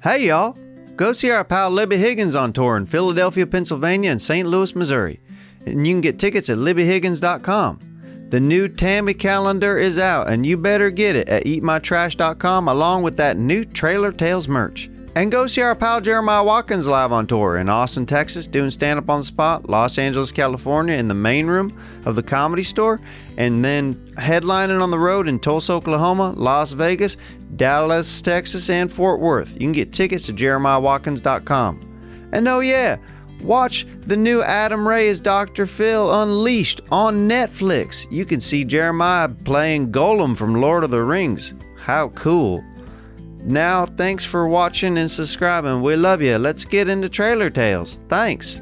Hey, y'all. Go see our pal Libbie Higgins on tour in Philadelphia, Pennsylvania and St. Louis, Missouri. And you can get tickets at LibbieHiggins.com. The new Tammy calendar is out, and you better get it at EatMyTrash.com along with that new Trailer Tales merch. And go see our pal Jeremiah Watkins live on tour in Austin, Texas, doing stand-up on the spot, Los Angeles, California, in the main room of the Comedy Store, and then headlining on the road in Tulsa, Oklahoma, Las Vegas, Dallas, Texas, and Fort Worth. You can get tickets at JeremiahWatkins.com. And oh yeah, watch the new Adam Ray as Dr. Phil Unleashed on Netflix. You can see Jeremiah playing Gollum from Lord of the Rings. How cool. Now, thanks for watching and subscribing. We love you. Let's get into Trailer Tales. Thanks.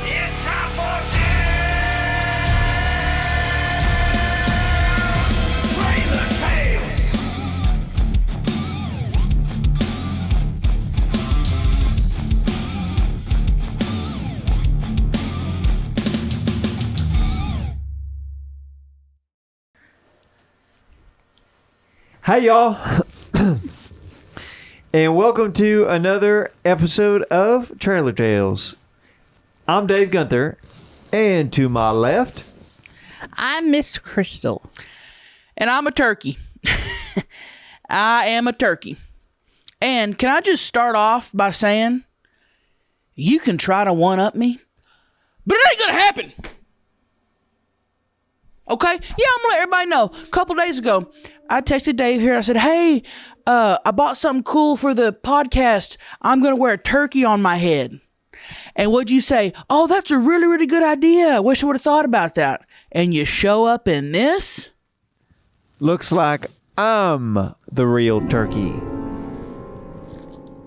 It's time for Tales! Trailer Tales! Hey, y'all. And welcome to another episode of Trailer Tales. I'm Dave Gunther, and to my left, I'm Miss Crystal. And I'm a turkey. I am a turkey. And can I just start off by saying, you can try to one-up me, but it ain't gonna happen. Okay? Yeah, I'm gonna let everybody know. A couple days ago, I texted Dave here. I said, hey, I bought something cool for the podcast. I'm gonna wear a turkey on my head. And what'd you say? Oh, that's a really, really good idea. Wish I would have thought about that. And you show up in this? looks like I'm the real turkey.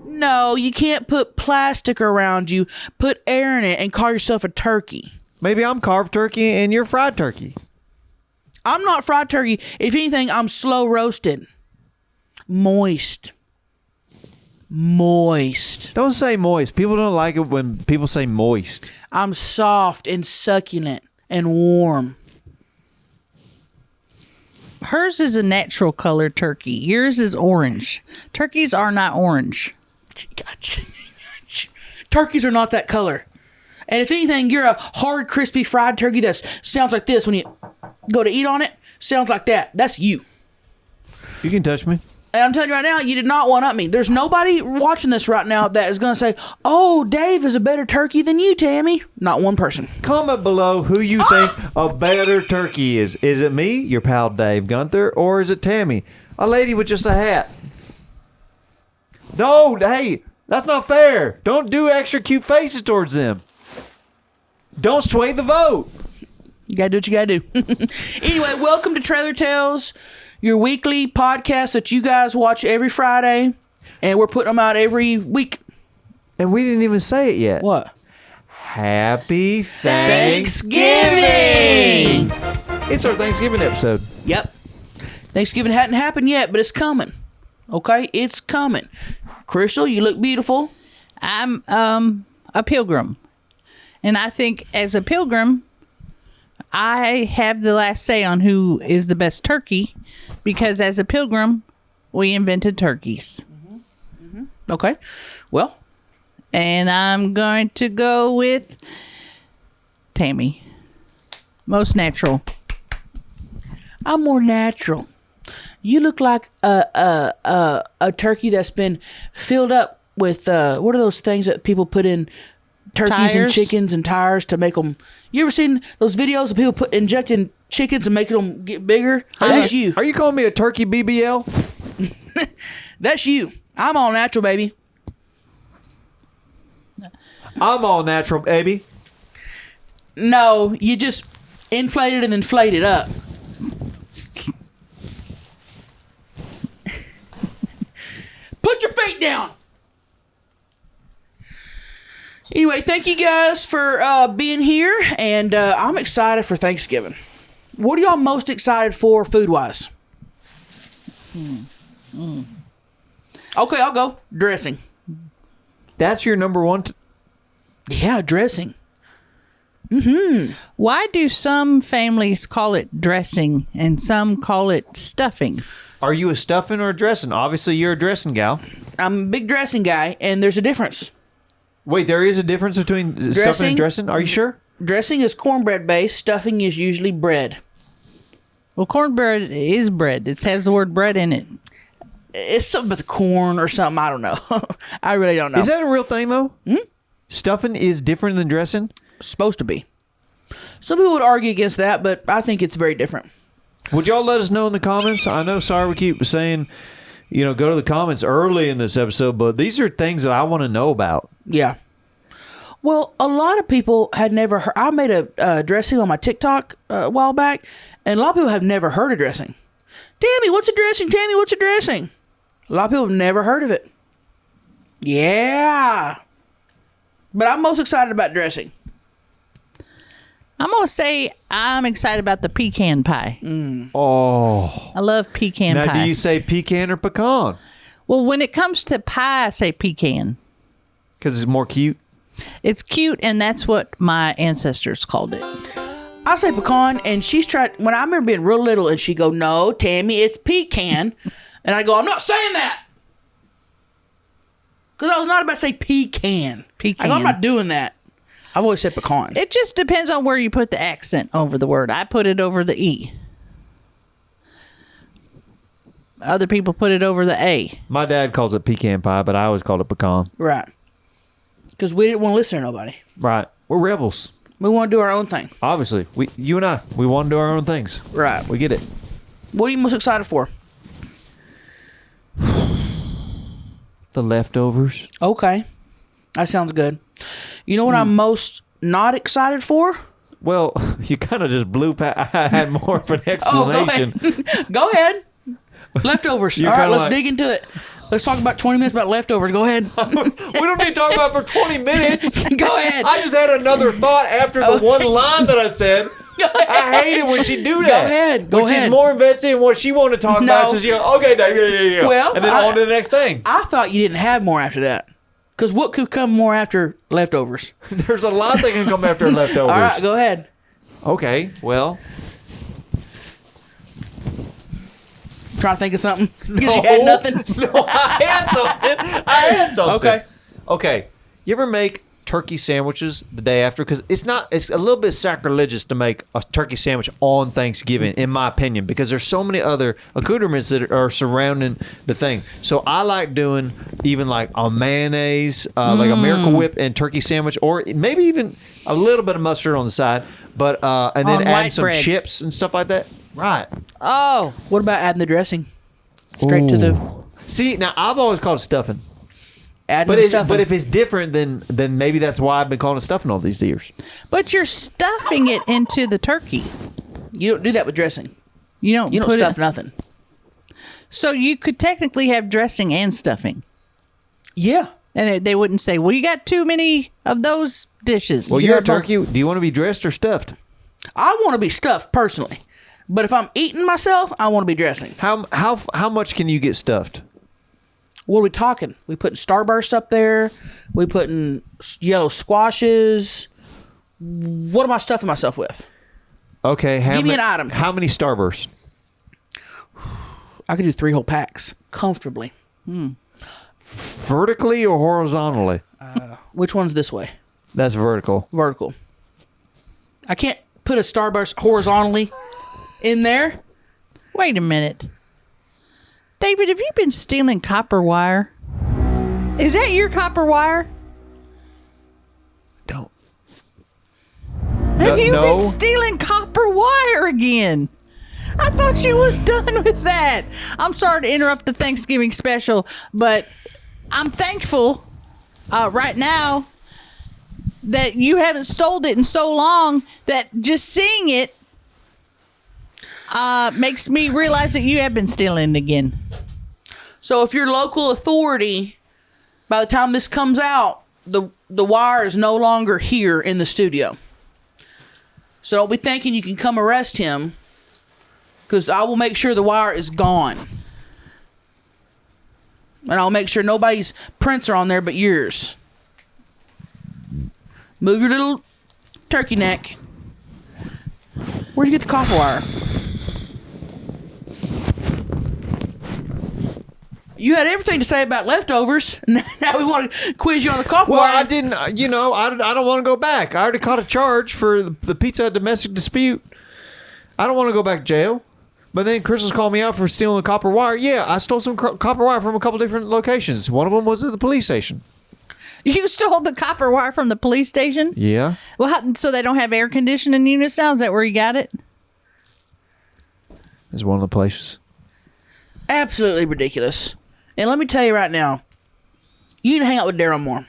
No, you can't put plastic around you, put air in it, and call yourself a turkey. Maybe I'm carved turkey and you're fried turkey. I'm not fried turkey. If anything, I'm slow roasted. Moist. Don't say moist. People don't like it when people say moist. I'm soft and succulent and warm. Hers is a natural color turkey. Yours is orange. Turkeys are not orange. Turkeys are not that color. And if anything, you're a hard, crispy fried turkey that sounds like this when you go to eat on it. Sounds like that. That's you. You can touch me. And I'm telling you right now, you did not one up me. There's nobody watching this right now that is going to say, oh, Dave is a better turkey than you, Tammy. Not one person. Comment below who you think a better turkey is. Is it me, your pal Dave Gunther, or is it Tammy, a lady with just a hat? No, hey, that's not fair. Don't do extra cute faces towards them. Don't sway the vote. You got to do what you got to do. Anyway, welcome to Trailer Tales, your weekly podcast that you guys watch every Friday, and we're putting them out every week. And we didn't even say it yet. What? Happy Thanksgiving! It's our Thanksgiving episode. Yep. Thanksgiving hadn't happened yet, but it's coming. Okay? It's coming. Crystal, you look beautiful. I'm a pilgrim. And I think as a pilgrim, I have the last say on who is the best turkey because as a pilgrim, we invented turkeys. Mm-hmm. Okay. Well. And I'm going to go with Tammy. Most natural. I'm more natural. You look like a turkey that's been filled up with, what are those things that people put in turkeys and chickens and tires to make them. You ever seen those videos of people injecting chickens and making them get bigger? That's you. Are you calling me a turkey BBL? That's you. I'm all natural, baby. I'm all natural, baby. No, you just inflate it and then inflate it up. Put your feet down. Anyway, thank you guys for being here, and I'm excited for Thanksgiving. What are y'all most excited for food-wise? Okay, I'll go. Dressing. That's your number one? Yeah, dressing. Mm-hmm. Why do some families call it dressing and some call it stuffing? Are you a stuffing or a dressing? Obviously, you're a dressing gal. I'm a big dressing guy, and there's a difference. Wait, there is a difference between stuffing and dressing? Are you sure? Dressing is cornbread based. Stuffing is usually bread. Well, cornbread is bread. It has the word bread in it. It's something with corn or something. I don't know. I really don't know. Is that a real thing, though? Stuffing is different than dressing? Supposed to be. Some people would argue against that, but I think it's very different. Would y'all let us know in the comments? I know, sorry, we keep saying, go to the comments early in this episode, but these are things that I want to know about. Yeah. Well, a lot of people had never heard. I made a dressing on my TikTok a while back, and a lot of people have never heard of dressing. Tammy, what's a dressing? Tammy, what's a dressing? A lot of people have never heard of it. Yeah. But I'm most excited about dressing. I'm going to say I'm excited about the pecan pie. Oh. I love pecan pie. Now, do you say pecan or pecan? Well, when it comes to pie, I say pecan. Because it's more cute? It's cute, and that's what my ancestors called it. I say pecan, and she's tried. When I remember being real little, and she go, "No, Tammy, it's pecan," and I go, "I'm not saying that," because I was not about to say pecan. Pecan. I go, I'm not doing that. I've always said pecan. It just depends on where you put the accent over the word. I put it over the E. Other people put it over the A. My dad calls it pecan pie, but I always called it pecan. Right. Because we didn't want to listen to nobody. Right. We're rebels. We want to do our own thing. Obviously. You and I, we want to do our own things. Right. We get it. What are you most excited for? The leftovers. Okay. That sounds good. You know what I'm most not excited for? Well, you kind of just blew past. I had more of an explanation. Oh, go ahead. Go ahead. Leftovers. You're All right, kinda let's like- dig into it. Let's talk about 20 minutes about leftovers. Go ahead. We don't need to talk about it for 20 minutes. Go ahead. I just had another thought after the one line that I said. I hate it when she do that. Go ahead. Go when ahead. she's more invested in what she wanted to talk about. So she goes, okay, yeah. Well, and then on to the next thing. I thought you didn't have more after that. Because what could come more after leftovers? There's a lot that can come after leftovers. All right, go ahead. Okay, well. Trying to think of something? Because you had nothing? No, I had something. Okay. You ever make turkey sandwiches the day after? Because it's a little bit sacrilegious to make a turkey sandwich on Thanksgiving, in my opinion, because there's so many other accoutrements that are surrounding the thing. So I like doing even like a mayonnaise, like a Miracle Whip and turkey sandwich, or maybe even a little bit of mustard on the side, but and then On add white some bread. chips and stuff like that. Right. Oh. What about adding the dressing? Straight to the... See, now I've always called it stuffing. Adding But, the stuffing. but if it's different, then maybe that's why I've been calling it stuffing all these years. But you're stuffing it into the turkey. You don't do that with dressing. You don't You don't put stuff it, nothing. So you could technically have dressing and stuffing. Yeah. And they wouldn't say, well, you got too many of those dishes. Well, You you're a got both. turkey. Do you want to be dressed or stuffed? I want to be stuffed personally. But if I'm eating myself, I want to be dressing. How much can you get stuffed? What are we talking? We putting Starburst up there. We putting yellow squashes. What am I stuffing myself with? Okay, Give me an item. How many Starbursts? I could do 3 whole packs comfortably. Vertically or horizontally? Which one's this way? That's vertical. Vertical. I can't put a Starburst horizontally in there. Wait a minute. David, have you been stealing copper wire? Is that your copper wire? Don't. Have you no. been stealing copper wire again? I thought you was done with that. I'm sorry to interrupt the Thanksgiving special, but I'm thankful right now that you haven't stole it in so long that just seeing it makes me realize that you have been stealing it again. So if your local authority, by the time this comes out, the wire is no longer here in the studio. So don't be thinking you can come arrest him, because I will make sure the wire is gone. And I'll make sure nobody's prints are on there but yours. Move your little turkey neck. Where'd you get the copper wire? You had everything to say about leftovers. Now we want to quiz you on the copper Well, wire. I didn't. I don't want to go back. I already caught a charge for the Pizza Hut domestic dispute. I don't want to go back to jail. But then Crystal's called me out for stealing the copper wire. Yeah, I stole some copper wire from a couple different locations. One of them was at the police station. You stole the copper wire from the police station? Yeah. Well, so they don't have air conditioning units now? Is that where you got it? It's one of the places. Absolutely ridiculous. And let me tell you right now, you need to hang out with Daryl more.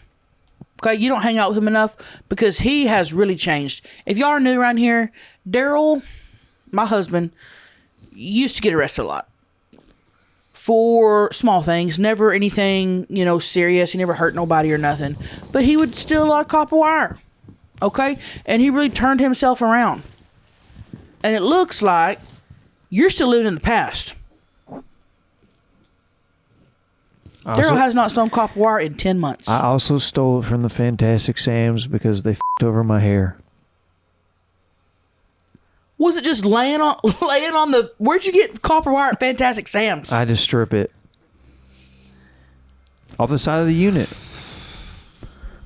Okay, you don't hang out with him enough because he has really changed. If y'all are new around here, Daryl, my husband, used to get arrested a lot for small things, never anything, serious. He never hurt nobody or nothing. But he would steal a lot of copper wire. Okay? And he really turned himself around. And it looks like you're still living in the past. Daryl has not stolen copper wire in 10 months. I also stole it from the Fantastic Sam's because they f***ed over my hair. Was it just laying on the... Where'd you get copper wire at Fantastic Sam's? I just strip it off the side of the unit.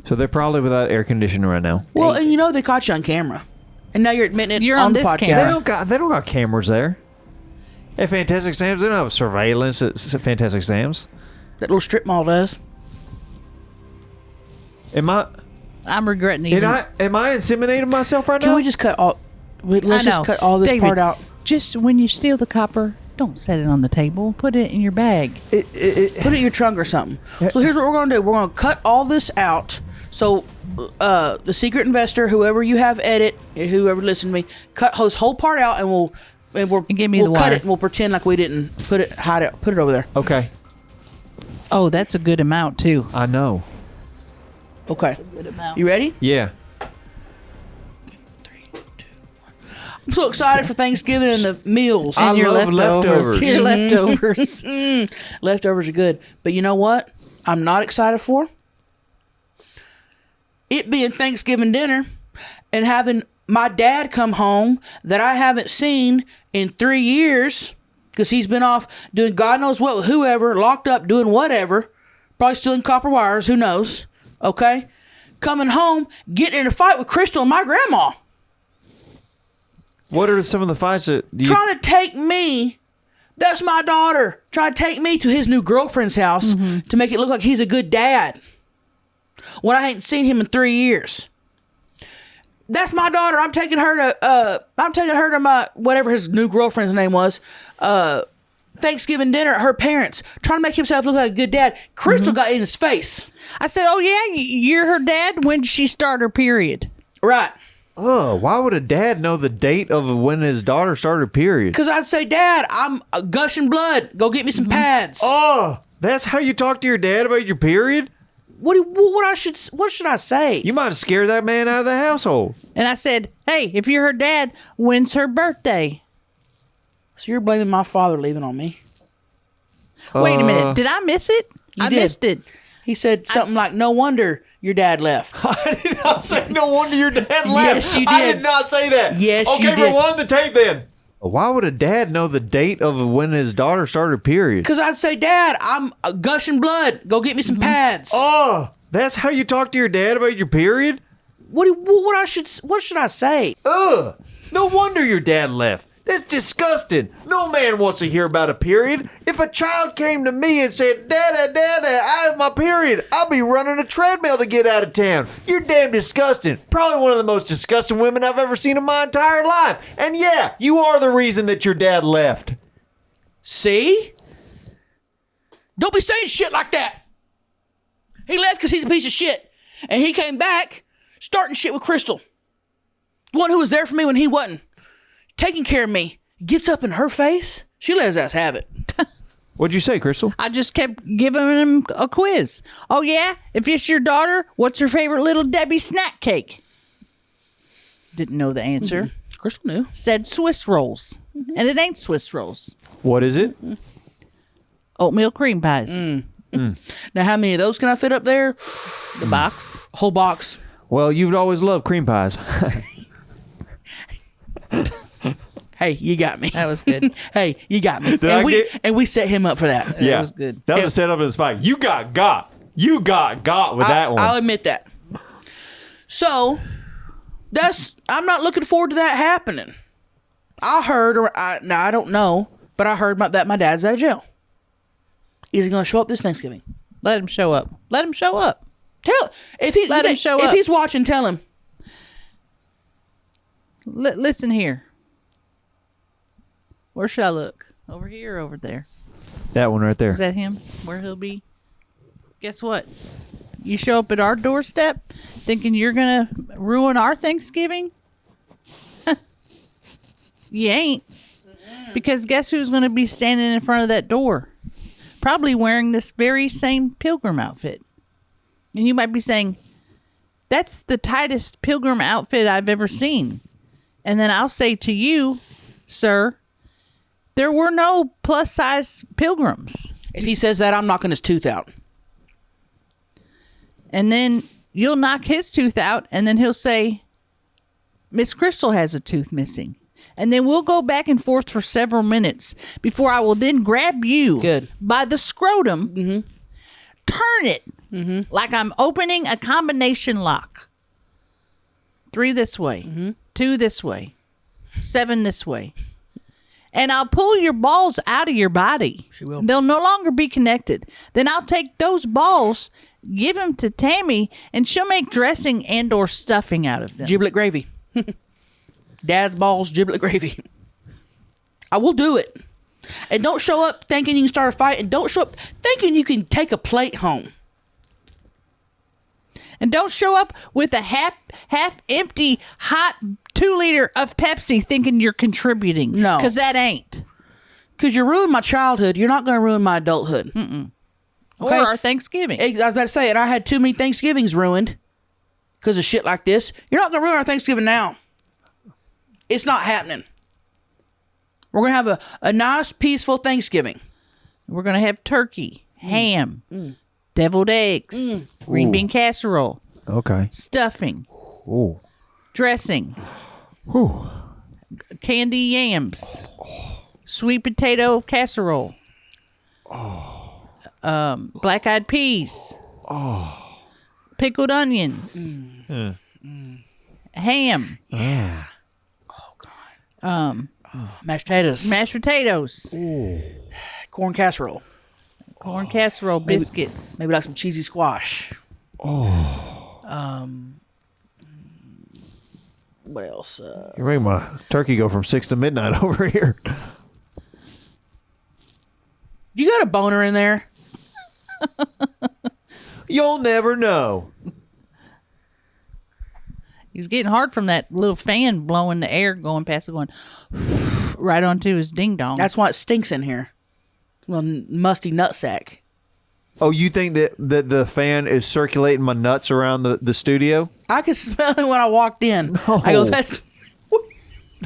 So they're probably without air conditioning right now. Well, and they caught you on camera. And now you're admitting it You're on on the this podcast. camera. They don't got cameras there. At Fantastic Sam's, they don't have surveillance at Fantastic Sam's. That little strip mall does. I'm regretting even. Am I inseminating myself right now? Can we just cut all... Let's just cut all this David, part out. Just when you steal the copper, don't set it on the table. Put it in your bag. Put it in your trunk or something. So here's what we're going to do. We're going to cut all this out. So the secret investor, whoever you have edit, whoever listened to me, cut this whole part out and we'll give me we'll the cut wire. it and we'll pretend like we didn't hide it, put it over there. Okay. Oh, that's a good amount too. I know. Okay. Good amount. You ready? Yeah. I'm so excited for Thanksgiving and the meals. I And your love leftovers. Your leftovers. Leftovers are good. But you know what? I'm not excited for it being Thanksgiving dinner and having my dad come home that I haven't seen in 3 years because he's been off doing God knows what with whoever, locked up doing whatever, probably stealing copper wires, who knows, okay? Coming home, getting in a fight with Crystal and my grandma. What are some of the fights that Trying to take me, that's my daughter, trying to take me to his new girlfriend's house to make it look like he's a good dad when I ain't seen him in 3 years. That's my daughter. I'm taking her to my, whatever his new girlfriend's name was, Thanksgiving dinner at her parents, trying to make himself look like a good dad. Crystal got in his face. I said, "Oh yeah, you're her dad. When did she start her period?" Right. Oh, why would a dad know the date of when his daughter started her period? Because I'd say, Dad, I'm gushing blood. Go get me some pads. Oh, that's how you talk to your dad about your period? What should I say? You might have scared that man out of the household. And I said, "Hey, if you're her dad, when's her birthday?" So you're blaming my father leaving on me? Wait a minute. Did I miss it? I did. missed it. He said something like, "No wonder your dad left." I did not say no wonder your dad left. Yes, you I did. did not say that. Yes, okay, you did. rewind the tape then. Why would a dad know the date of when his daughter started her period? Because I'd say, Dad, I'm gushing blood. Go get me some pads. Oh, that's how you talk to your dad about your period? What should I say? Ugh, no wonder your dad left. That's disgusting. No man wants to hear about a period. If a child came to me and said, Dada, I have my period, I'll be running a treadmill to get out of town. You're damn disgusting. Probably one of the most disgusting women I've ever seen in my entire life. And yeah, you are the reason that your dad left. See? Don't be saying shit like that. He left because he's a piece of shit. And he came back starting shit with Crystal. The one who was there for me when he wasn't. Taking care of me. Gets up in her face. She let his ass have it. What'd you say, Crystal? I just kept giving him a quiz. Oh yeah, if it's your daughter, what's her favorite Little Debbie snack cake? Didn't know the answer. Crystal knew. Said Swiss rolls, and it ain't Swiss rolls. What is it? Oatmeal cream pies. Now, how many of those can I fit up there? The box. Whole box. Well, you've always loved cream pies. Hey, you got me. That was good. Hey, you got me. I And we set him up for that. That was good. That was a setup in the spike. You got. You got with that one. I'll admit that. So I'm not looking forward to that happening. I heard, now I don't know, but I heard that my dad's out of jail. Is he going to show up this Thanksgiving? Let him show up. Let him show up. Let him show up. If If he's watching, tell him. Listen here. Where should I look? Over here or over there? That one right there. Is that him? Where he'll be? Guess what? You show up at our doorstep thinking you're going to ruin our Thanksgiving? You ain't. Because guess who's going to be standing in front of that door? Probably wearing this very same pilgrim outfit. And you might be saying, that's the tightest pilgrim outfit I've ever seen. And then I'll say to you, sir, there were no plus size pilgrims. If he says that, I'm knocking his tooth out. And then you'll knock his tooth out, and then he'll say, Miss Crystal has a tooth missing. And then we'll go back and forth for several minutes before I will then grab you by the scrotum, turn it like I'm opening a combination lock. 3 this way, 2 this way, 7 this way. And I'll pull your balls out of your body. She will. They'll no longer be connected. Then I'll take those balls, give them to Tammy, and she'll make dressing and or stuffing out of them. Giblet gravy. Dad's balls, giblet gravy. I will do it. And don't show up thinking you can start a fight. And don't show up thinking you can take a plate home. And don't show up with a half empty hot 2 liter of Pepsi thinking you're contributing. No. Because that ain't. Because you ruined my childhood. You're not going to ruin my adulthood. Okay? Okay? Or our Thanksgiving. I was about to say it. I had too many Thanksgivings ruined because of shit like this. You're not going to ruin our Thanksgiving now. It's not happening. We're going to have a nice, peaceful Thanksgiving. We're going to have turkey, ham, deviled eggs, green bean casserole, Okay. stuffing, Ooh. dressing, Ooh. candy yams, sweet potato casserole, black-eyed peas, pickled onions, ham, Yeah. Mashed potatoes. mashed potatoes, Corn casserole. corn casserole, biscuits. Maybe like some cheesy squash. What else? You're making my turkey go from 6 to midnight over here. You got a boner in there? You'll never know. He's getting hard from that little fan blowing the air going past it, going right onto his ding dong. That's why it stinks in here. Well, musty nutsack. Oh, you think that the fan is circulating my nuts around the studio? I could smell it when I walked in. No. I go, that's...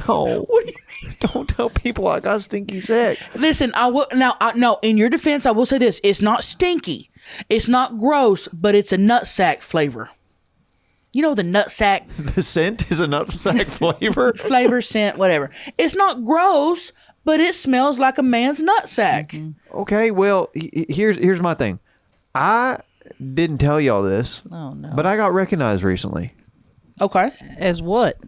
No. What do you mean? Don't tell people I got stinky sack. Listen, I will... Now, no, in your defense, I will say this. It's not stinky. It's not gross, but it's a nutsack flavor. You know the nutsack The scent is a nutsack flavor. flavor, scent, whatever. It's not gross, but it smells like a man's nutsack. Okay, well, here's my thing. I didn't tell y'all this, Oh, no. but I got recognized recently. Okay. As what?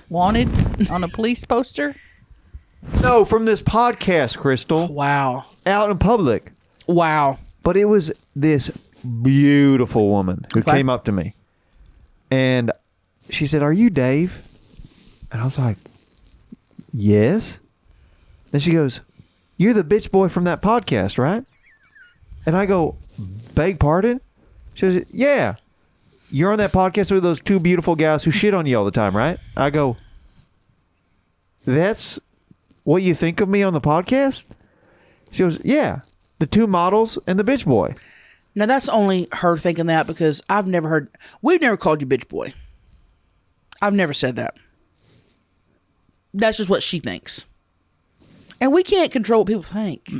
Wanted on a police poster? No, from this podcast, Crystal, Wow. out in public. Wow. But it was this beautiful woman who Okay. came up to me. And she said, "Are you Dave?" And I was like, "Yes." Then she goes, "You're the bitch boy from that podcast, right?" And I go, "Beg pardon?" She goes, "Yeah. You're on that podcast with those 2 beautiful guys who shit on you all the time, right?" I go, "That's what you think of me on the podcast?" She goes, "Yeah. The 2 models and the bitch boy." Now, that's only her thinking that because I've never heard... We've never called you bitch boy. I've never said that. That's just what she thinks. And we can't control what people think.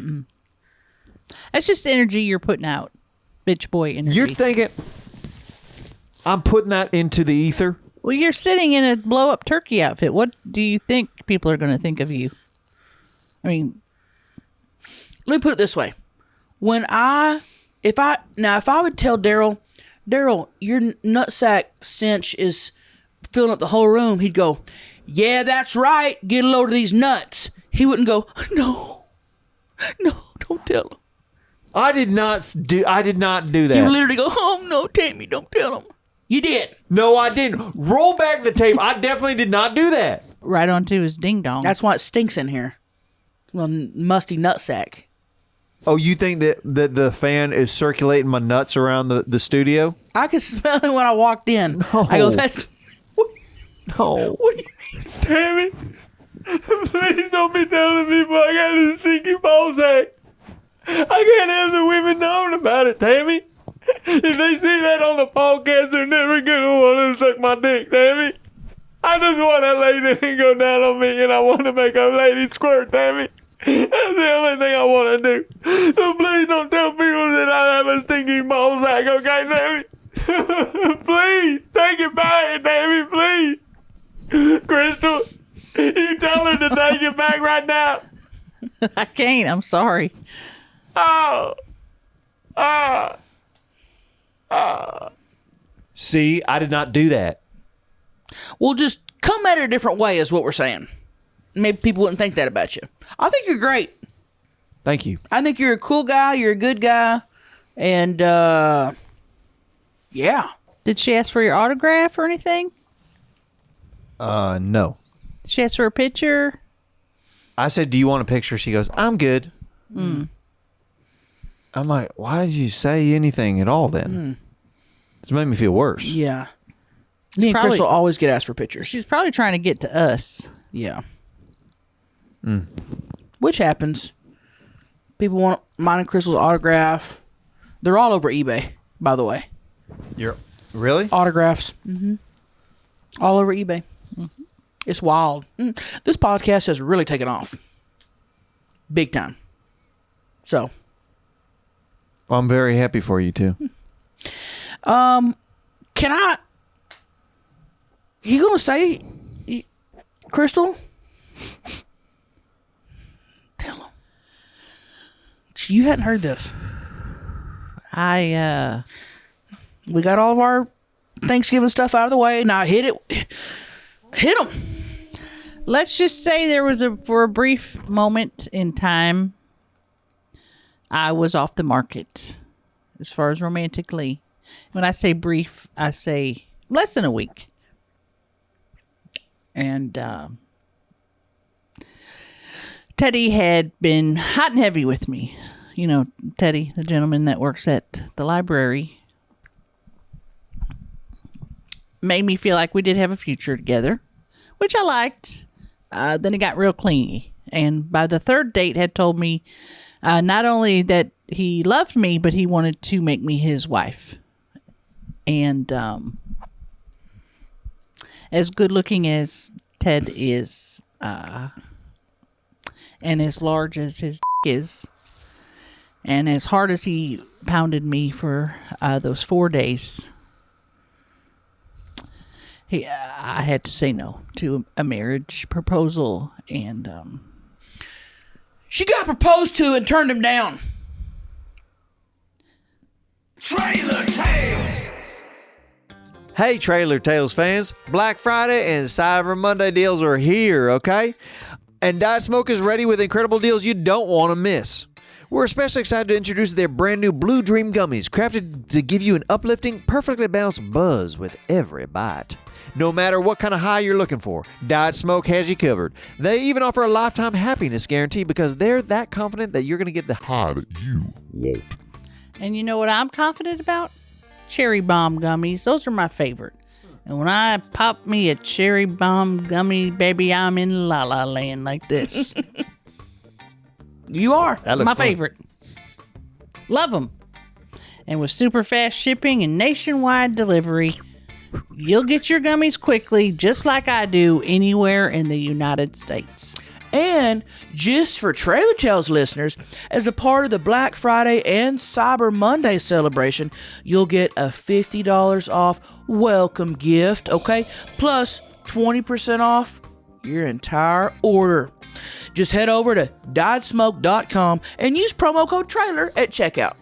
That's just energy you're putting out. Bitch boy energy. You're thinking I'm putting that into the ether? Well, you're sitting in a blow-up turkey outfit. What do you think people are going to think of you? I mean, let me put it this way: if I would tell Daryl, your nutsack stench is filling up the whole room, he'd go, "Yeah, that's right. Get a load of these nuts." He wouldn't go, "No, don't tell him." I did not do that. He would literally go, "Oh no, Tammy, don't tell him." You did. No, I didn't. Roll back the tape. I definitely did not do that. right onto his ding-dong. That's why it stinks in here. Well, musty nutsack. Oh, you think that the fan is circulating my nuts around the studio? I could smell it when I walked in. No. I go, "That's No. what do you mean?" Tammy, please don't be telling people I got a stinky ball sack. I can't have the women knowing about it, Tammy. If they see that on the podcast, they're never gonna want to suck my dick, Tammy. I just want to lay there and go down on me, and I want to make a lady squirt, Tammy. That's the only thing I want to do. So please don't tell people that I have a stinky ball sack, okay, Tammy? Please, take it back, Tammy, please. Crystal, you tell her to take it back right now. I can't. I'm sorry. See, I did not do that. Well, just come at it a different way is what we're saying. Maybe people wouldn't think that about you. I think you're great. Thank you. I think you're a cool guy. You're a good guy. And, yeah. Did she ask for your autograph or anything? No. Did she ask for a picture? I said, "Do you want a picture?" She goes, "I'm good." I'm like, why did you say anything at all then? It's made me feel worse. Yeah. Me and probably- Chris will always get asked for pictures. She's probably trying to get to us. Yeah. Which happens. People want mine and Crystal's autograph. They're all over eBay, by the way. You're really? Autographs. All over eBay. It's wild. This podcast has really taken off. Big time. So. Well, I'm very happy for you too. Can I? You gonna say, Crystal? Tell him. You hadn't heard this. We got all of our Thanksgiving stuff out of the way. Now hit it. Hit him. Let's just say there was for a brief moment in time, I was off the market as far as romantically. When I say brief, I say less than a week. And Teddy had been hot and heavy with me. You know, Teddy, the gentleman that works at the library, made me feel like we did have a future together, which I liked. Then it got real clingy. And by the third date had told me not only that he loved me, but he wanted to make me his wife. And as good looking as Ted is, and as large as his is, and as hard as he pounded me for those 4 days, I had to say no to a marriage proposal. And She got proposed to and turned him down. Trailer Tales. Hey, Trailer Tales fans, Black Friday and Cyber Monday deals are here, okay? And Diet Smoke is ready with incredible deals you don't want to miss. We're especially excited to introduce their brand new Blue Dream Gummies, crafted to give you an uplifting, perfectly balanced buzz with every bite. No matter what kind of high you're looking for, Diet Smoke has you covered. They even offer a lifetime happiness guarantee because they're that confident that you're going to get the high that you want. And you know what I'm confident about? Cherry Bomb gummies. Those are my favorite. And when I pop me a Cherry Bomb gummy, baby, I'm in La La Land like this. You are. That looks My fun. favorite. Love them. And with super fast shipping and nationwide delivery, you'll get your gummies quickly, just like I do, anywhere in the United States. And just for Trailer Tales listeners, as a part of the Black Friday and Cyber Monday celebration, you'll get a $50 off welcome gift, okay? Plus 20% off your entire order. Just head over to diedsmoke.com and use promo code trailer at checkout.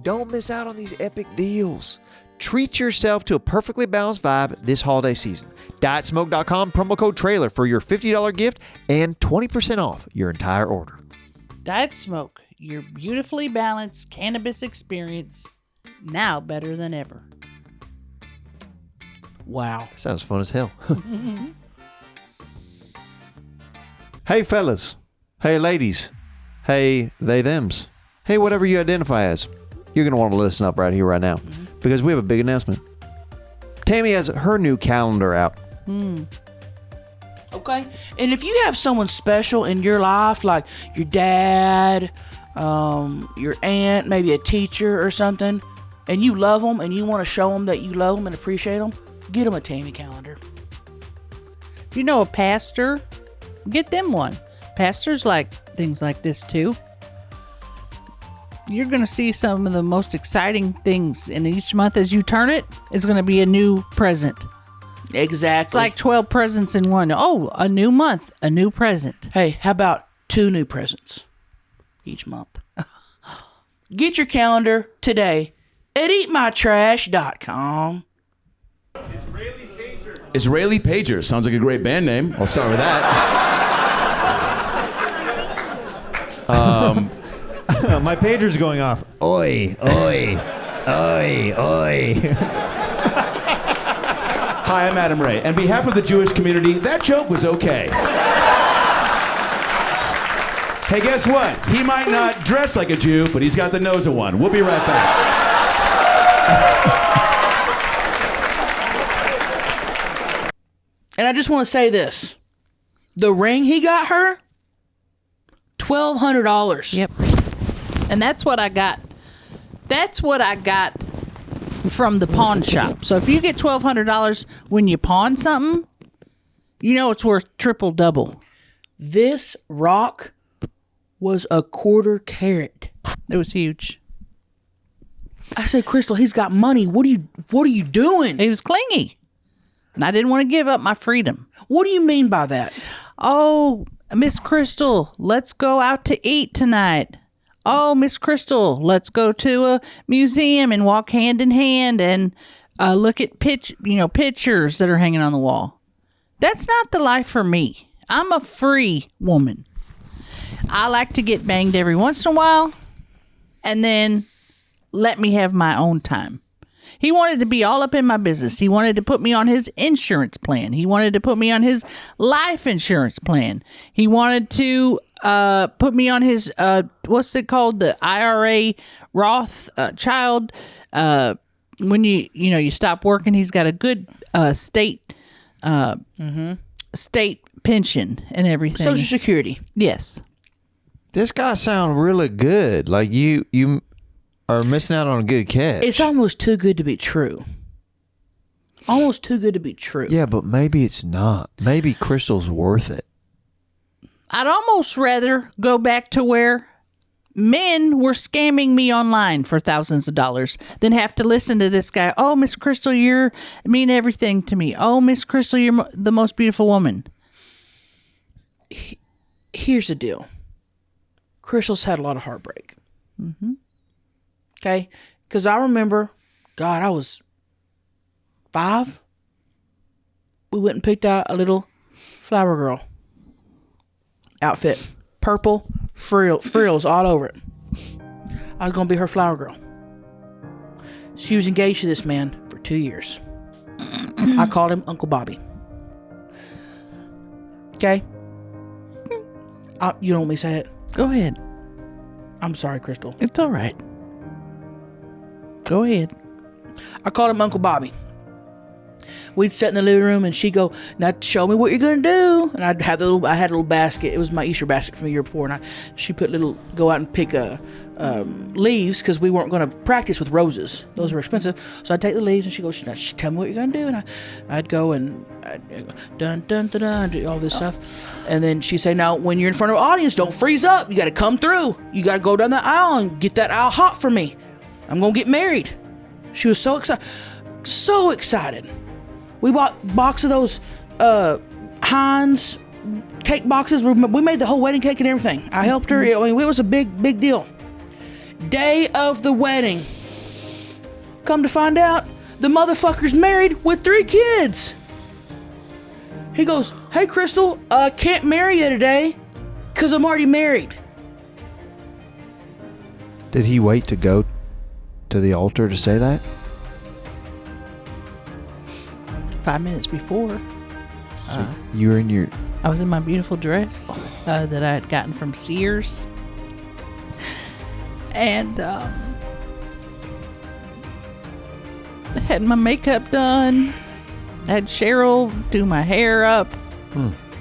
Don't miss out on these epic deals. Treat yourself to a perfectly balanced vibe this holiday season. Dietsmoke.com, promo code trailer for your $50 gift and 20% off your entire order. Diet Smoke, your beautifully balanced cannabis experience, now better than ever. Wow. Sounds fun as hell. Hey, fellas. Hey, ladies. Hey, they, thems. Hey, whatever you identify as. You're going to want to listen up right here, right now, because we have a big announcement. Tammy has her new calendar out. Okay? And if you have someone special in your life, like your dad, your aunt, maybe a teacher or something, and you love them and you want to show them that you love them and appreciate them, get them a Tammy calendar. If you know a pastor, get them one. Pastors like things like this too. You're going to see some of the most exciting things, and each month as you turn it, it's going to be a new present. Exactly. It's like 12 presents in one. Oh, a new month, a new present. Hey, how about 2 new presents each month? Get your calendar today at eatmytrash.com. Israeli Pager. Sounds like a great band name. I'll start with that. My pager's going off. Oi, oi, oi, oi. Hi, I'm Adam Ray. On behalf of the Jewish community, that joke was okay. Hey, guess what? He might not dress like a Jew, but he's got the nose of one. We'll be right back. And I just want to say this. The ring he got her, $1,200. Yep. And that's what I got. That's what I got from the pawn shop. So if you get $1,200 when you pawn something, you know it's worth triple double. This rock was a 1/4 carat. It was huge. I said, Crystal, he's got money. What are you doing? He was clingy. And I didn't want to give up my freedom. What do you mean by that? Oh, Miss Crystal, let's go out to eat tonight. Oh, Miss Crystal, let's go to a museum and walk hand in hand and look at pictures that are hanging on the wall. That's not the life for me. I'm a free woman. I like to get banged every once in a while and then let me have my own time. He wanted to be all up in my business. He wanted to put me on his insurance plan. He wanted to put me on his life insurance plan. He wanted to put me on his, what's it called? The IRA Roth child. When you stop working, he's got a good state pension and everything. Social Security. Yes. This guy sounds really good. Like you are missing out on a good catch. It's almost too good to be true. Almost too good to be true. Yeah, but maybe it's not. Maybe Crystal's worth it. I'd almost rather go back to where men were scamming me online for thousands of dollars than have to listen to this guy. Oh, Miss Crystal, you mean everything to me. Oh, Miss Crystal, you're the most beautiful woman. Here's the deal. Crystal's had a lot of heartbreak. Mm-hmm. Okay? Because I remember, God, I was 5. We went and picked out a little flower girl outfit. Purple, frills all over it. I was going to be her flower girl. She was engaged to this man for 2 years. I called him Uncle Bobby. Okay? You don't want me to say it? Go ahead. I'm sorry, Crystal. It's all right. Go ahead. I called him Uncle Bobby. we'd sit in the living room and she'd go, now show me what you're going to do. And I had a little basket. It was my Easter basket from the year before. And she put go out and pick leaves because we weren't going to practice with roses. Those were expensive. So I'd take the leaves and she'd go, she'd tell me what you're going to do. And I'd go and dun, dun, dun, dun, do all this stuff. And then she'd say, now, when you're in front of an audience, don't freeze up. You got to come through. You got to go down the aisle and get that aisle hot for me. I'm going to get married. She was so excited. So excited. We bought a box of those Heinz cake boxes. We made the whole wedding cake and everything. I helped her. I mean, it was a big deal. Day of the wedding. Come to find out, the motherfucker's married with 3 kids. He goes, hey, Crystal, can't marry you today because I'm already married. Did he wait to go to the altar to say that? 5 minutes before. So you were in your... I was in my beautiful dress that I had gotten from Sears. And I had my makeup done. I had Cheryl do my hair up.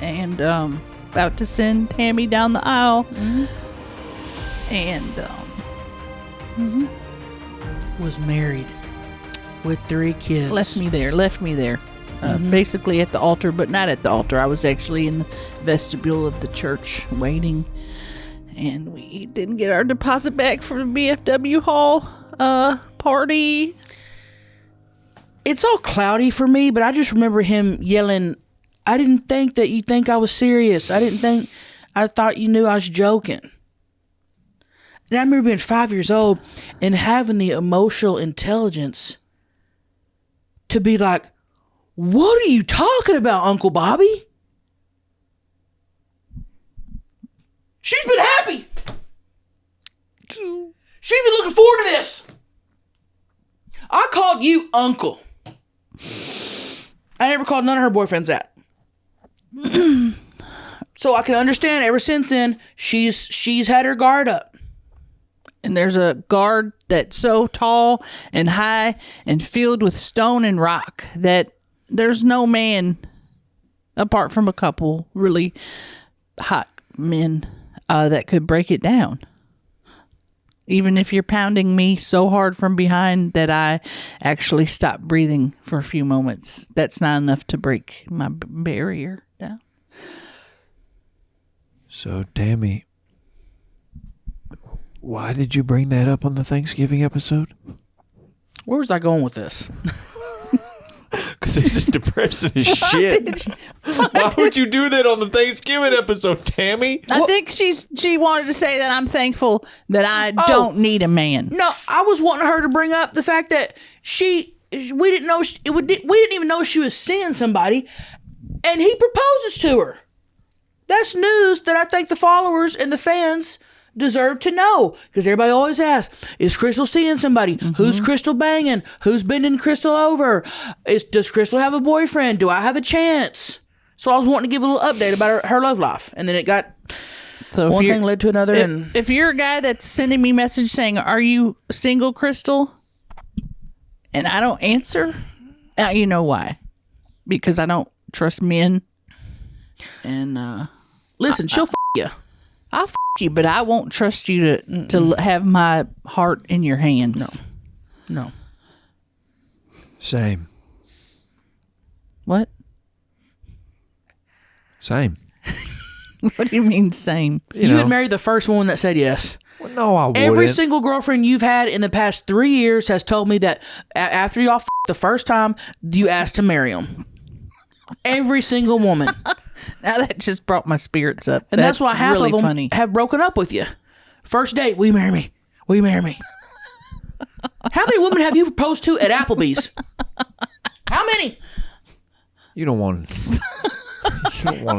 And about to send Tammy down the aisle. And Was married with 3 kids. left me there. Basically at the altar, but not at the altar. I was actually in the vestibule of the church waiting. And we didn't get our deposit back for the BFW Hall party. It's all cloudy for me, but I just remember him yelling, I didn't think that you think I was serious. I thought you knew I was joking. And I remember being 5 years old and having the emotional intelligence to be like, what are you talking about, Uncle Bobby? She's been happy. She's been looking forward to this. I called you Uncle. I never called none of her boyfriends that. So I can understand ever since then, she's had her guard up. And there's a guard that's so tall and high and filled with stone and rock that there's no man, apart from a couple really hot men, that could break it down. Even if you're pounding me so hard from behind that I actually stop breathing for a few moments, that's not enough to break my barrier down. So, Tammy, why did you bring that up on the Thanksgiving episode? Where was I going with this? Because this is depressing as shit. Why would you do that on the Thanksgiving episode, Tammy? I think she wanted to say that I'm thankful that I don't need a man. No, I was wanting her to bring up the fact that we didn't know we didn't even know she was seeing somebody, and he proposes to her. That's news that I think the followers and the fans deserve to know, because everybody always asks, is Crystal seeing somebody? Who's Crystal banging? Who's bending Crystal over? Does Crystal have a boyfriend? Do I have a chance? So I was wanting to give a little update about her love life, and then it got one thing led to another. If you're a guy that's sending me message saying, are you single, Crystal? And I don't answer, you know why. Because I don't trust men. And listen, she'll you. I'll you, but I won't trust you to have my heart in your hands. No. Same. What? Same. What do you mean same? You would marry the first one that said yes. Well, no, I wouldn't. Every single girlfriend you've had in the past 3 years has told me that after y'all the first time, you asked to marry them. Every single woman. Now that just brought my spirits up. And that's why half really of them funny. have broken up with you. First date, will you marry me? Will you marry me? How many women have you proposed to at Applebee's? How many? You don't want to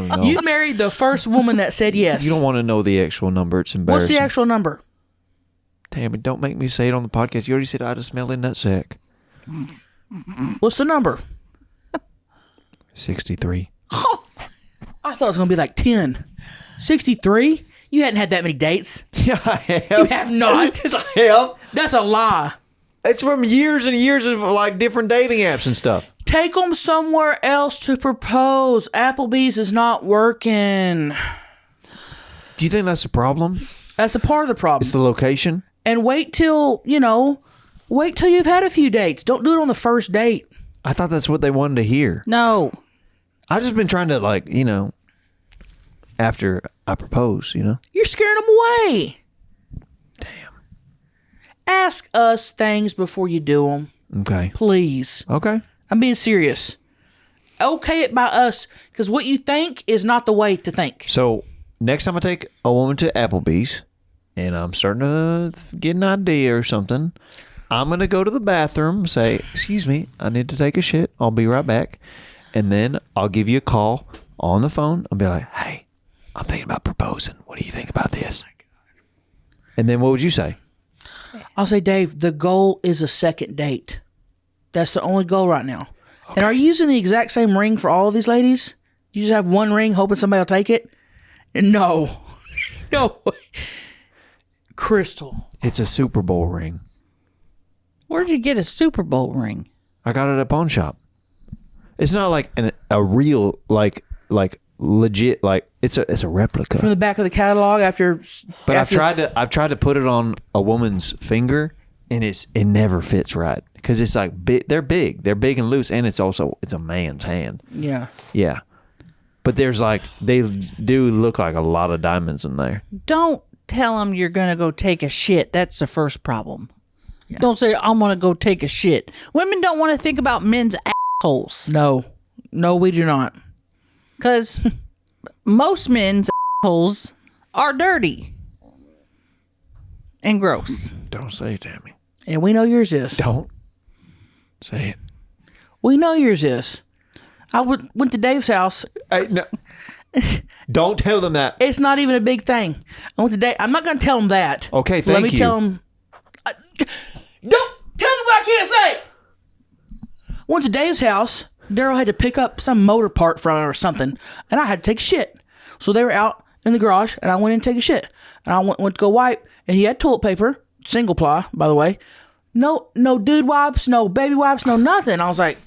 know. You married the first woman that said yes. You don't want to know the actual number. It's embarrassing. What's the actual number? Tammy, don't make me say it on the podcast. You already said I had a smelly nutsack. What's the number? 63. I thought it was going to be like 10. 63? You hadn't had that many dates. Yeah, I have. You have not. Yes, I have. That's a lie. It's from years and years of like different dating apps and stuff. Take them somewhere else to propose. Applebee's is not working. Do you think that's a problem? That's a part of the problem. It's the location? And wait till you've had a few dates. Don't do it on the first date. I thought that's what they wanted to hear. No. I've just been trying to, after I propose, You're scaring them away. Damn. Ask us things before you do them. Okay. Please. Okay. I'm being serious. Okay it by us, because what you think is not the way to think. So next time I take a woman to Applebee's and I'm starting to get an idea or something, I'm going to go to the bathroom, say, excuse me, I need to take a shit. I'll be right back. And then I'll give you a call on the phone. I'll be like, hey, I'm thinking about proposing. What do you think about this? And then what would you say? I'll say, Dave, the goal is a second date. That's the only goal right now. Okay. And are you using the exact same ring for all of these ladies? You just have one ring hoping somebody will take it? No. No. Crystal. It's a Super Bowl ring. Where'd you get a Super Bowl ring? I got it at a pawn shop. It's not like a real, like legit, like it's a replica. From the back of the catalog after. But I've tried to put it on a woman's finger, and it never fits right because it's like big. They're big and loose, and it's a man's hand. Yeah. Yeah. But they do look like a lot of diamonds in there. Don't tell them you're going to go take a shit. That's the first problem. Yeah. Don't say, I'm going to go take a shit. Women don't want to think about men's assholes. No, we do not. Because most men's assholes are dirty and gross. Don't say it, Tammy. And we know yours is. Don't say it. We know yours is. I went to Dave's house. No. Don't tell them that. It's not even a big thing. I went to Dave. I'm not going to tell them that. Okay, thank you. Let me tell them. Don't tell me what I can't say. Went to Dave's house. Daryl had to pick up some motor part from it or something, and I had to take a shit. So they were out in the garage, and I went in to take a shit. And I went to go wipe, and he had toilet paper, single ply, by the way. No dude wipes, no baby wipes, no nothing. I was like,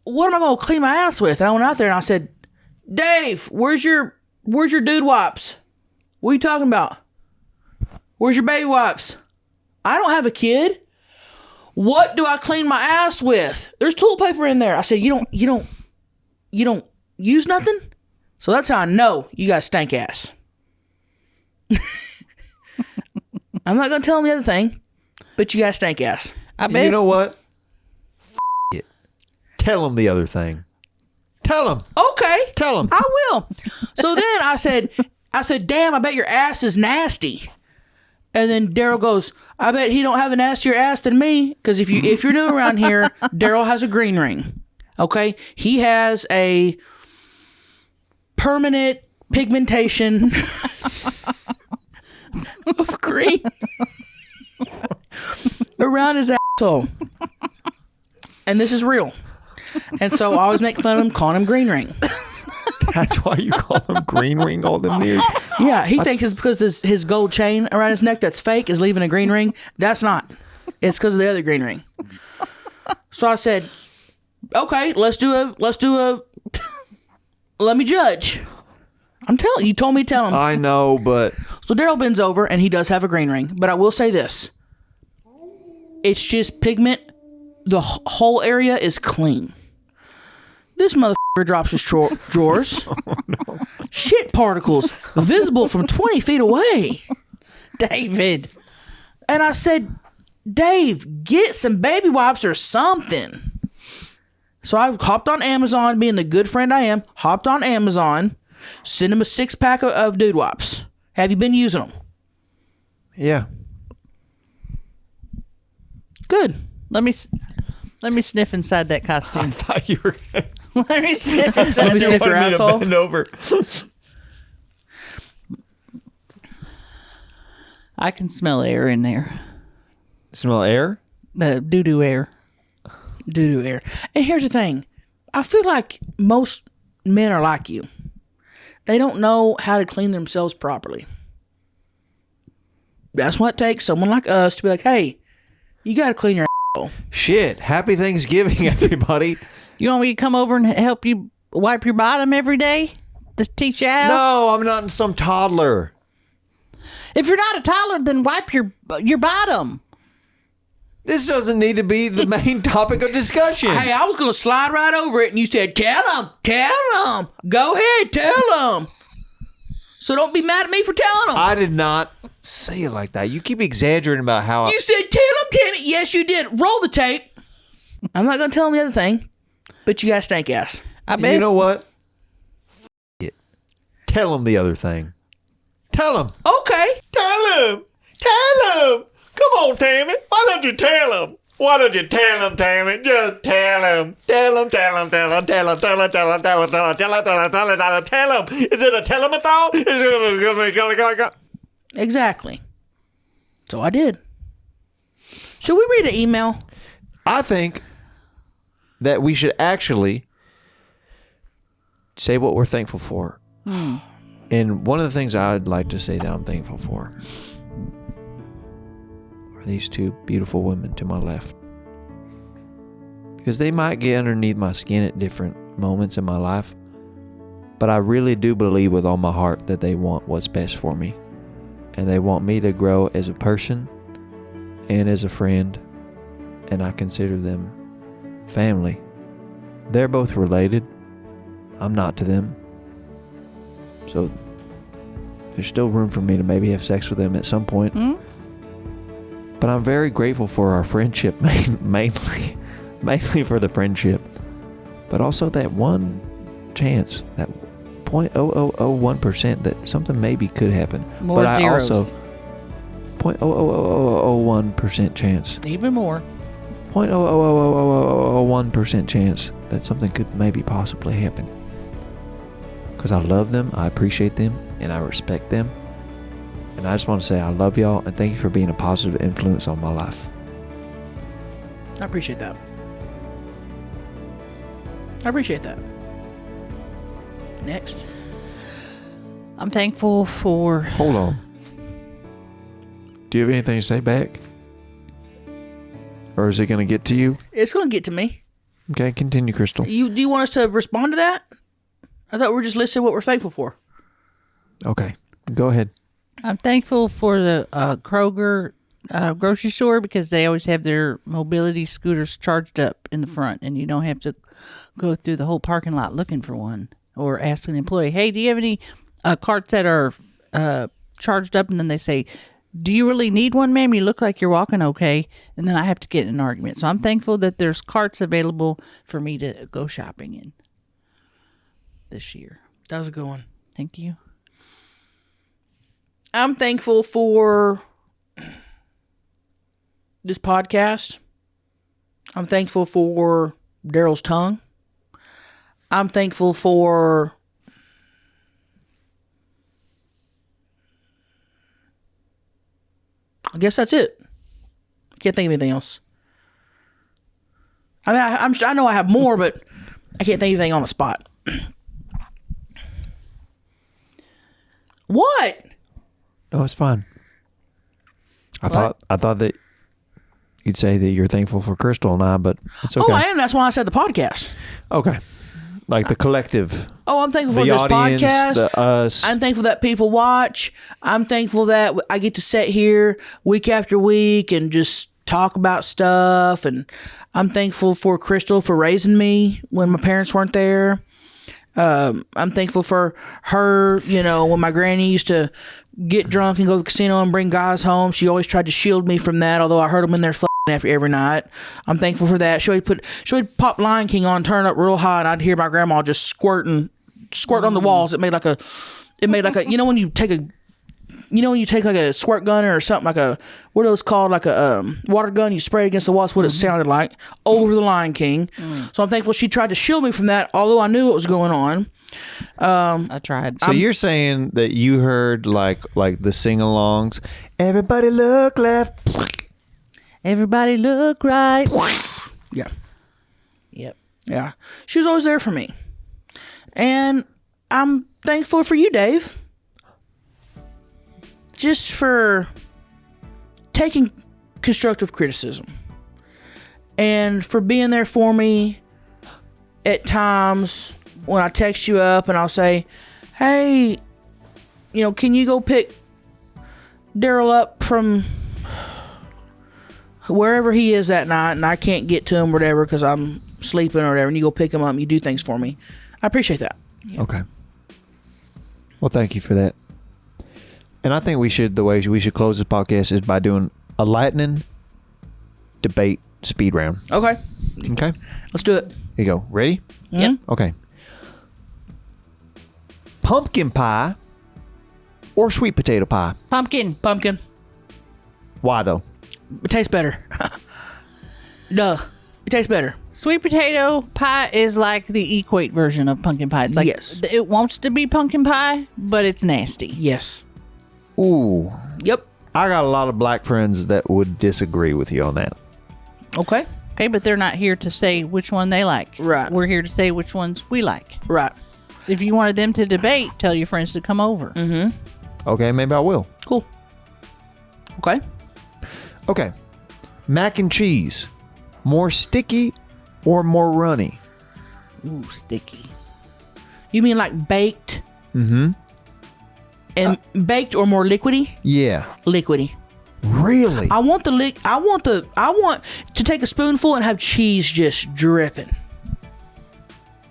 what am I going to clean my ass with? And I went out there and I said, Dave, where's your dude wipes? What are you talking about? Where's your baby wipes? I don't have a kid. What do I clean my ass with? There's toilet paper in there. I said, you don't use nothing? So that's how I know you got stank ass. I'm not going to tell him the other thing, but you got stank ass. I bet. You know what? It. Tell them the other thing. Tell them. Okay. Tell them. I will. So then I said, damn, I bet your ass is nasty. And then Daryl goes, I bet he don't have a nastier ass than me. Because if you're new around here, Daryl has a green ring. Okay? He has a permanent pigmentation of green around his asshole. And this is real. And so I always make fun of him, calling him Green Ring. That's why you call him Green Ring all them years. Yeah, he thinks it's because his gold chain around his neck that's fake is leaving a green ring. That's not. It's because of the other green ring. So I said, okay, let's do a let me judge. I'm telling you, told me to tell him. I know, but So Daryl bends over and he does have a green ring. But I will say this. It's just pigment. The whole area is clean. This motherfucker drops his drawers. Oh, no. Shit particles visible from 20 feet away. David. And I said, Dave, get some baby wipes or something. So I hopped on Amazon, being the good friend I am, hopped on Amazon, sent him a 6-pack of dude wipes. Have you been using them? Yeah. Good. Let me sniff inside that I costume. thought you were going Let me sniff inside. Let me sniff your asshole. Bend over. I can smell air in there. Smell air? The doo-doo air. Doo-doo air. And here's the thing. I feel like most men are like you. They don't know how to clean themselves properly. That's what it takes someone like us to be like, hey, you got to clean your asshole. So Shit. Happy Thanksgiving, everybody. You want me to come over and help you wipe your bottom every day to teach you how? No, I'm not some toddler. If you're not a toddler, then wipe your bottom. This doesn't need to be the main topic of discussion. hey, I was gonna slide right over it, and you said, "Tell them, go ahead, tell them." So don't be mad at me for telling them. I did not say it like that. You keep exaggerating about how You said, "Tell them, Tammy." Yes, you did. Roll the tape. I'm not gonna tell them the other thing, but you got a stank ass. I bet. You know what? It. Tell them the other thing. Tell them. Okay. Tell them. Tell them. Come on, Tammy. Why don't you tell them? Why don't you tell them, Tammy? Just tell them. Tell them, tell them, tell them, tell them, tell them, tell them, tell them, tell them, tell them, tell them, tell them, tell them. Is it a telemathon? Is it a... Exactly. So I did. Should we read an email? I think that we should actually say what we're thankful for. And one of the things I'd like to say that I'm thankful for are these two beautiful women to my left. Because they might get underneath my skin at different moments in my life, but I really do believe with all my heart that they want what's best for me. And they want me to grow as a person and as a friend, and I consider them family. They're both related. I'm not to them. So there's still room for me to maybe have sex with them at some point. But I'm very grateful for our friendship, mainly for the friendship. But also that one chance, that 0.0001% that something maybe could happen. More but zeros. I also 0.00001% chance. Even more. 0.00001% chance that something could maybe possibly happen. Because I love them, I appreciate them, and I respect them. And I just want to say I love y'all and thank you for being a positive influence on my life. I appreciate that. I appreciate that. Next. I'm thankful for... Hold on. Do you have anything to say back? Or is it going to get to you? It's going to get to me. Okay, continue, Crystal. Do you want us to respond to that? I thought we were just listing what we're thankful for. Okay, go ahead. I'm thankful for the Kroger grocery store because they always have their mobility scooters charged up in the front, and you don't have to go through the whole parking lot looking for one or ask an employee, hey, do you have any carts that are charged up? And then they say, do you really need one, ma'am? You look like you're walking okay. And then I have to get in an argument. So I'm thankful that there's carts available for me to go shopping in this year. That was a good one. Thank you. I'm thankful for this podcast. I'm thankful for Daryl's tongue. I'm thankful for I guess that's it. Can't think of anything else. I mean, I know I have more, but I can't think of anything on the spot. What? No, it's fine. I thought that you'd say that you're thankful for Crystal and I, but it's okay. Oh, I am. That's why I said the podcast. Okay. Like the collective. Oh, I'm thankful for The this audience, podcast. the us. I'm thankful that people watch. I'm thankful that I get to sit here week after week and just talk about stuff. And I'm thankful for Crystal for raising me when my parents weren't there. I'm thankful for her, when my granny used to get drunk and go to the casino and bring guys home. She always tried to shield me from that, although I heard them in there after every night. I'm thankful for that. She would pop Lion King on, turn up real high, and I'd hear my grandma just squirt on the walls. It made like a when you take like a squirt gun or something, like what are those called, like a water gun, you spray it against the wall. That's what it sounded like over the Lion King. So I'm thankful she tried to shield me from that, although I knew what was going on. I tried. So you're saying that you heard like the sing-alongs, everybody look left, Everybody look right. Yeah. Yep. Yeah. She was always there for me. And I'm thankful for you, Dave. Just for taking constructive criticism and for being there for me at times when I text you up and I'll say, hey, can you go pick Daryl up from wherever he is that night and I can't get to him or whatever because I'm sleeping or whatever, and you go pick him up and you do things for me. I appreciate that. Okay. Well, thank you for that. And I think the way we should close this podcast is by doing a lightning debate speed round. Okay. Okay? Let's do it. Here you go. Ready? Yep. Okay. Pumpkin pie or sweet potato pie? Pumpkin. Pumpkin. Why, though? It tastes better. Duh. It tastes better. Sweet potato pie is like the equate version of pumpkin pie. It's like Yes. it wants to be pumpkin pie, but it's nasty. Yes. Ooh. Yep. I got a lot of black friends that would disagree with you on that. Okay. Okay, but they're not here to say which one they like. Right. We're here to say which ones we like. Right. If you wanted them to debate, tell your friends to come over. Mm-hmm. Okay, maybe I will. Cool. Okay. Okay. Mac and cheese. More sticky or more runny? Ooh, sticky. You mean like baked? Mm-hmm. And baked or more liquidy? Yeah. Liquidy. Really? I want to take a spoonful and have cheese just dripping.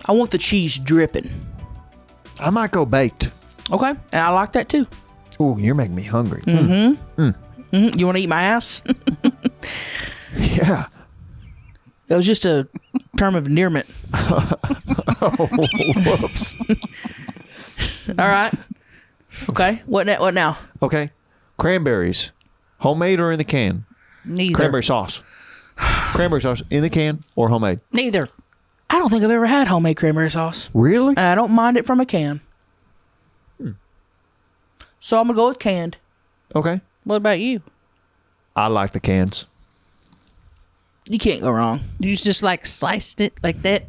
I want the cheese dripping. I might go baked. Okay. And I like that too. Ooh, you're making me hungry. Mm-hmm. You want to eat my ass? Yeah. It was just a term of endearment. Oh, whoops. All right. Okay. What now? Okay. Cranberries. Homemade or in the can? Neither. Cranberry sauce. Cranberry sauce in the can or homemade? Neither. I don't think I've ever had homemade cranberry sauce. Really? I don't mind it from a can. So I'm going to go with canned. Okay. What about you? I like the cans. You can't go wrong. You just like sliced it like that?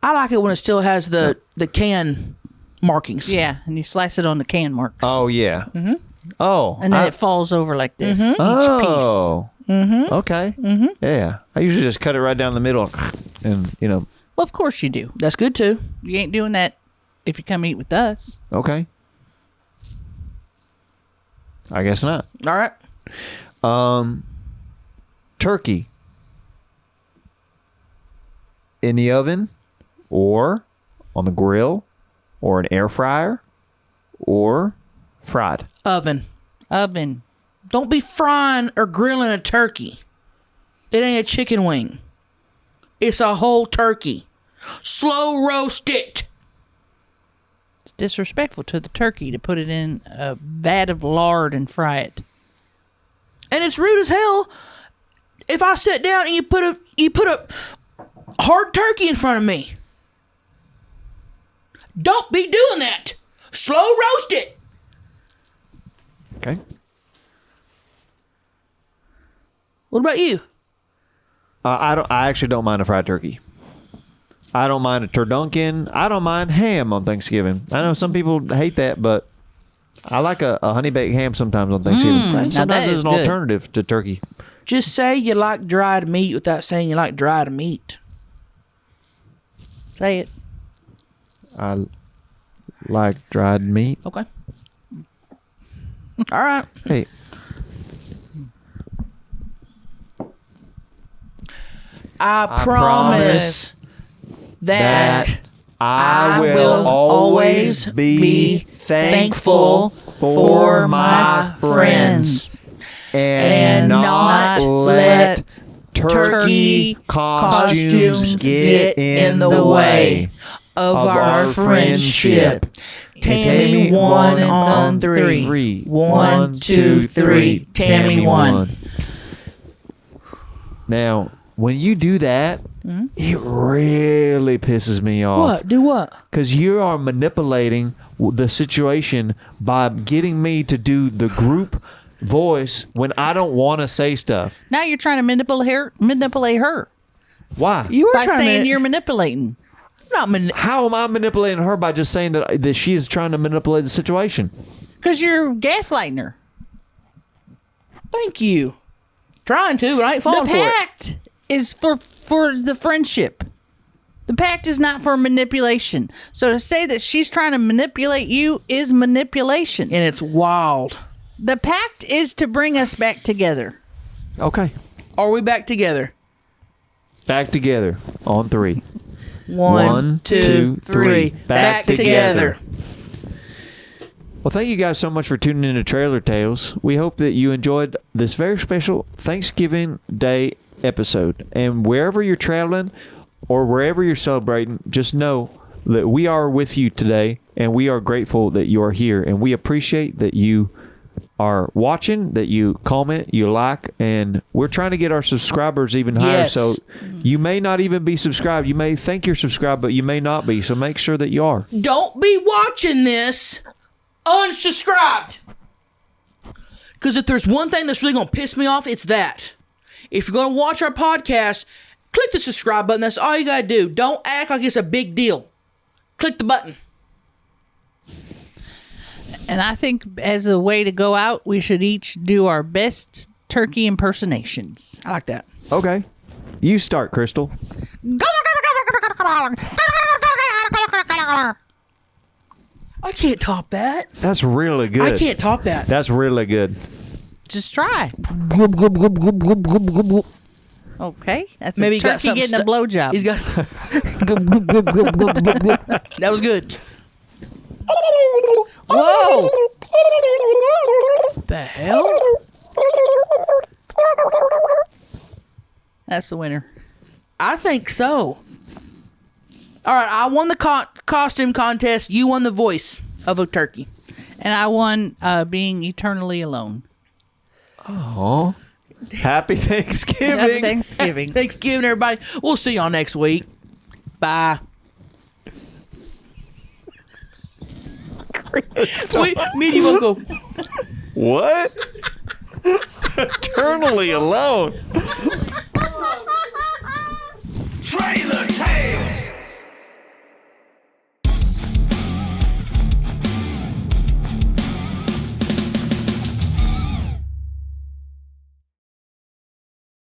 I like it when it still has the can markings. Yeah, and you slice it on the can marks. Oh, yeah. Mm-hmm. Oh. And then it falls over like this, each piece. Oh. Mm-hmm. Okay. Mm-hmm. Yeah. I usually just cut it right down the middle and, Well, of course you do. That's good too. You ain't doing that if you come eat with us. Okay. I guess not. All right. Turkey. In the oven or on the grill or an air fryer or fried. Oven. Don't be frying or grilling a turkey. It ain't a chicken wing. It's a whole turkey. Slow roast it. It's disrespectful to the turkey to put it in a vat of lard and fry it. And it's rude as hell if I sit down and you put a hard turkey in front of me. Don't be doing that. Slow roast it. Okay. What about you? I actually don't mind a fried turkey. I don't mind a turducken. I don't mind ham on Thanksgiving. I know some people hate that, but I like a honey baked ham sometimes on Thanksgiving. now Sometimes that it's is an good. alternative to turkey. Just say you like dried meat without saying you like dried meat. Say it. I like dried meat. Okay. All right. Hey, I promise that I will always be thankful for my friends and not let turkey costumes get in the way of of our friendship. Tammy won on 3. 1, 2, 3. Tammy won. Now, when you do that, it really pisses me off. What? Do what? Because you are manipulating the situation by getting me to do the group voice when I don't want to say stuff. Now you're trying to manipulate her Why? You were by trying saying to. you're manipulating. How am I manipulating her by just saying that she is trying to manipulate the situation? Because you're gaslighting her. Thank you. Trying to, but I ain't falling The for it. pact is for the friendship. The pact is not for manipulation. So to say that she's trying to manipulate you is manipulation. And it's wild. The pact is to bring us back together. Okay. Are we back together? Back together on 3. 1, 2, 3. Back together. Well, thank you guys so much for tuning in to Trailer Tales. We hope that you enjoyed this very special Thanksgiving Day episode. And wherever you're traveling or wherever you're celebrating, just know that we are with you today, and we are grateful that you are here, and we appreciate that you are watching, that you comment, you like, and we're trying to get our subscribers even higher. Yes. So you may not even be subscribed. You may think you're subscribed, but you may not be. So make sure that you are. Don't be watching this unsubscribed. Because if there's one thing that's really going to piss me off, it's that. If you're going to watch our podcast, click the subscribe button. That's all you got to do. Don't act like it's a big deal. Click the button. And I think as a way to go out, we should each do our best turkey impersonations. I like that. Okay. You start, Crystal. I can't top that. That's really good. I can't top that. That's really good. Just try. Glub, glub, glub, glub, glub, glub, glub, glub. Okay. That's Maybe a he got turkey something getting a blowjob. He's got. Glub, glub, glub, glub, glub, glub, glub. That was good. Whoa! The hell? That's the winner. I think so. All right, I won the costume contest. You won the voice of a turkey. And I won being eternally alone. Oh. Happy Thanksgiving. Happy Thanksgiving. Thanksgiving, everybody. We'll see y'all next week. Bye. Me and you will go. What? Eternally alone.